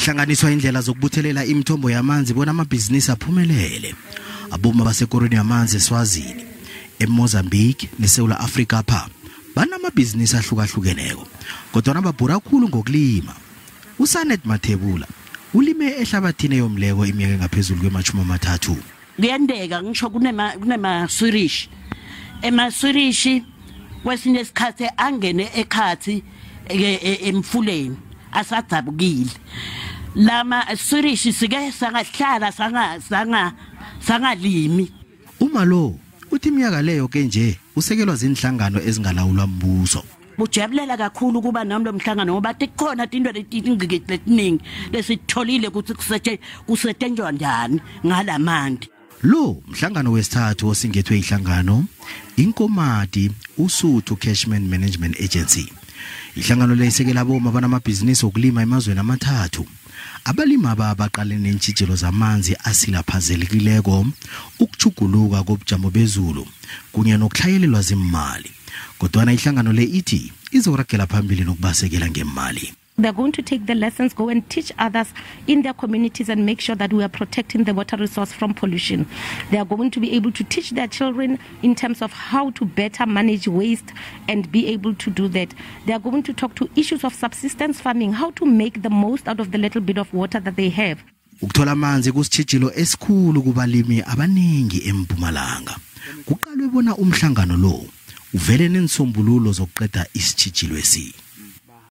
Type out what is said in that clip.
Kuhlanganiswa indlela zokubuthelela imithombo yamanzi bona amabhizinisi aphumelele. Abomma abasekorweni yamanzi eSwatini, eMozambique neSouth Africa pha banamabhizinisi ahlukahlukeneko. Kodwa nababhura kakhulu ngokulima. Usanet Mathebula ulime ehlabathini yomleko iminyaka engaphezulu kwe-30. Kuyendeka ngisho kunema Swedish. Swedish kwesinye isikhathi angene ekhathi emfuleni asadabukile. Lama Swedish sike sangahlala sangalimi. Uma lo uthi iminyaka leyo ke nje usekelwa zinhlangano ezingalawulwa mbuso. Bujabulela kakhulu kuba nami lomhlangano ngoba tikhona into letiningi lesitholile ukuthi kusetshenzwa njani ngalamandi. Lo mhlangano wesithathu osingethwe Ihlangano, Inkomati, Usuthu Catchment Management Agency. Ihlangano leyisekela abomma banamabhizinisi okulima emazweni amathathu. Abalimi abaqalene neentshijilo zamanzi asilaphazelekileko, ukuchuguluka kobujamo bezulu kunye nokutlhayelelwa zimali. Kodwa Ihlangano le ithi izoragela phambili nokubasekela ngemali. They're going to take the lessons, go and teach others in their communities and make sure that we are protecting the water resource from pollution. They are going to be able to teach their children in terms of how to better manage waste and be able to do that. They are going to talk to issues of subsistence farming, how to make the most out of the little bit of water that they have. Ukuthola amanzi kusitshijilo esikhulu kubalimi abaningi eMpumalanga. Kuqalwe bona umhlangano lo uvele nensombululo zokuqeda isitshijilo esi.